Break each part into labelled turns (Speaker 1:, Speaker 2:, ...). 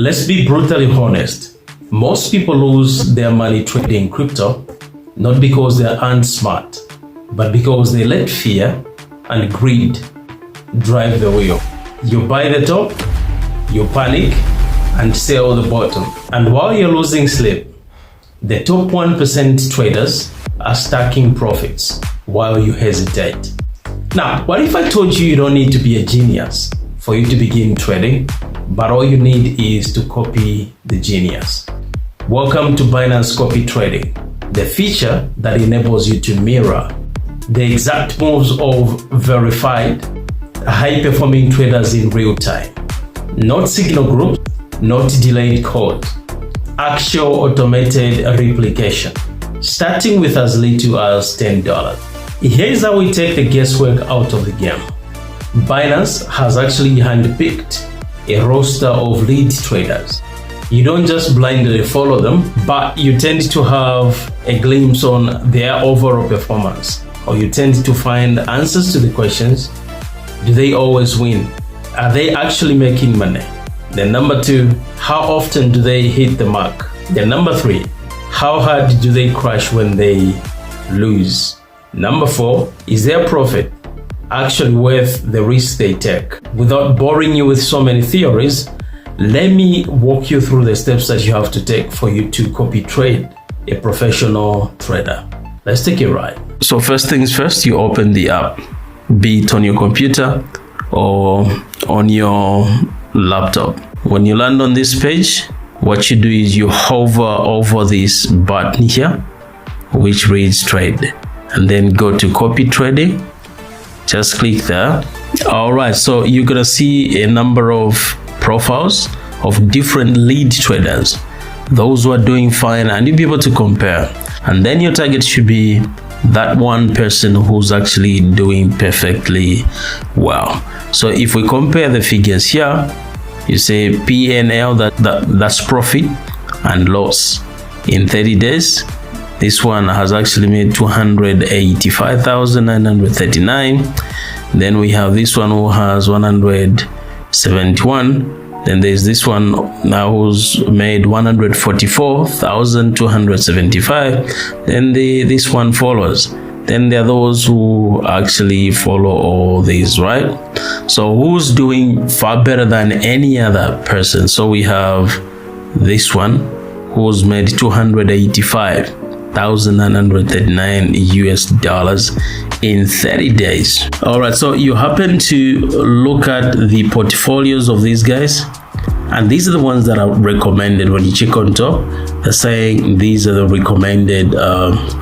Speaker 1: Let's be brutally honest. Most people lose their money trading crypto, not because they aren't smart, but because they let fear and greed drive the wheel. You buy the top, you panic, and sell the bottom. And while you're losing sleep, the top 1% traders are stacking profits while you hesitate. Now, what if I told you don't need to be a genius for you to begin trading, but all you need is to copy the genius? Welcome to Binance Copy Trading, the feature that enables you to mirror the exact moves of verified, high-performing traders in real time. Not signal groups, not delayed code, actual automated replication, starting with as little as $10. Here's how we take the guesswork out of the game. Binance has actually handpicked a roster of lead traders. You don't just blindly follow them, but you tend to have a glimpse on their overall performance, or you tend to find answers to the questions: do they always win? Are they actually making money? Then number 2, how often do they hit the mark? Then number 3, how hard do they crash when they lose? Number 4, is their profit actually worth the risk they take? Without boring you with so many theories, let me walk you through the steps that you have to take for you to copy trade a professional trader. Let's take a ride. So first things first, you open the app, be it on your computer or on your laptop. When you land on this page, what you do is you hover over this button here, which reads trade, and then go to copy trading. Just click there. All right, so you're gonna see a number of profiles of different lead traders, those who are doing fine, and you'll be able to compare. And then your target should be that one person who's actually doing perfectly well. So if we compare the figures here, you say PNL, that's profit and loss in 30 days. This one has actually made 285,939. Then we have this one who has 171. Then there's this one now who's made 144,275. Then this one follows. Then there are those who actually follow all these, right? So who's doing far better than any other person? So we have this one who's made 285,939 US dollars in 30 days. All right, so you happen to look at the portfolios of these guys, and these are the ones that are recommended. When you check on top, they're saying these are the recommended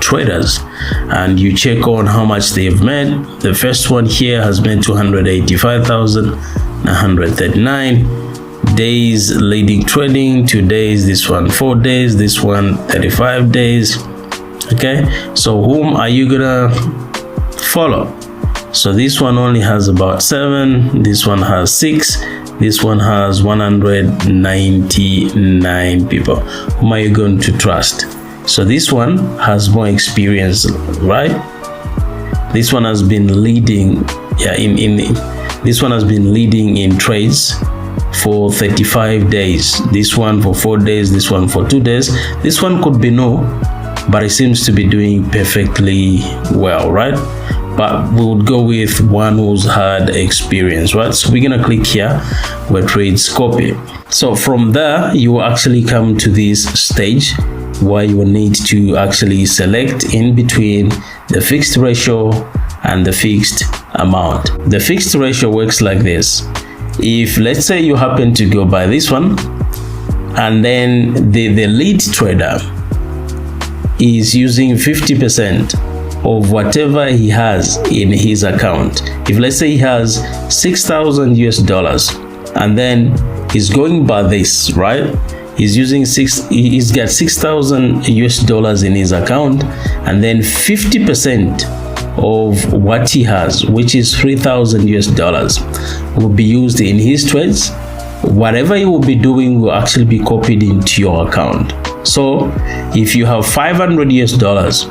Speaker 1: traders, and you check on how much they've made. The first one here has made 285,939 days leading trading, 2 days, this one 4 days, this one 35 days. Okay, so whom are you gonna follow? So this one only has about 7, this one has 6, this one has 199 people. Whom are you going to trust? So this one has more experience, right? This one has been leading, this one has been leading in trades for 35 days. This one for 4 days, this one for 2 days. This one could be no, but it seems to be doing perfectly well, right? But we would go with one who's had experience, right? So we're gonna click here where trades copy. So from there, you will actually come to this stage where you will need to actually select in between the fixed ratio and the fixed amount. The fixed ratio works like this. If let's say you happen to go by this one, and then the lead trader is using 50% of whatever he has in his account. If let's say he has 6,000 US dollars, and then he's going by this, right? He's using he's got 6,000 US dollars in his account, and then 50% of what he has, which is 3,000 US dollars, will be used in his trades. Whatever he will be doing will actually be copied into your account. So if you have 500 US dollars,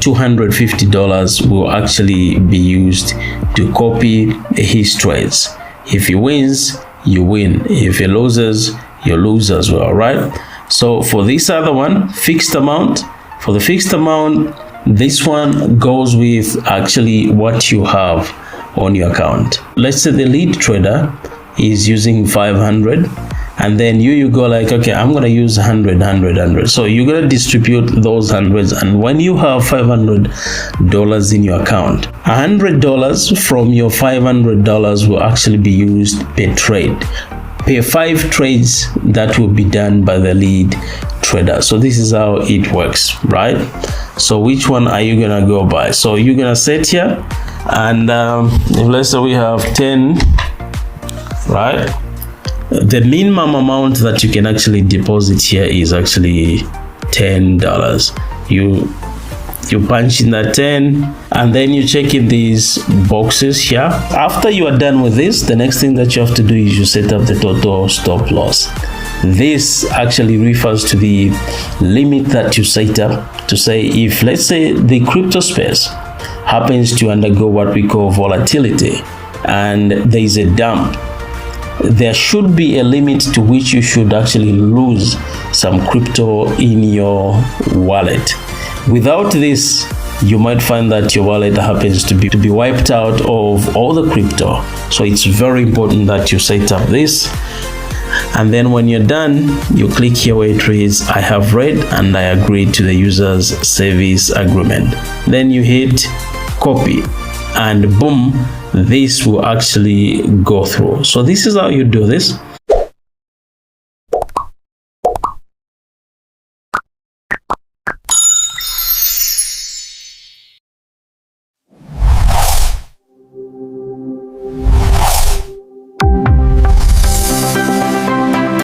Speaker 1: $250 will actually be used to copy his trades. If he wins, you win. If he loses, you lose as well, right? So for this other one, fixed amount, for the fixed amount, this one goes with actually what you have on your account. Let's say the lead trader is using 500, and then you go like, okay, I'm gonna use 100. So you're gonna distribute those hundreds, and when you have $500 in your account, $100 from your $500 will actually be used per trade, per 5 trades that will be done by the lead trader. So this is how it works, right? So which one are you gonna go by? So you're gonna set here, and if let's say we have 10, right? The minimum amount that you can actually deposit here is actually $10. You punch in that 10, and then you check in these boxes here. After you are done with this, the next thing that you have to do is you set up the total stop loss. This actually refers to the limit that you set up to say, if let's say the crypto space happens to undergo what we call volatility and there is a dump, there should be a limit to which you should actually lose some crypto in your wallet. Without this, you might find that your wallet happens to be wiped out of all the crypto. So it's very important that you set up this. And then when you're done, you click here where it reads, I have read and I agree to the user's service agreement. Then you hit copy, and boom, this will actually go through. So this is how you do this.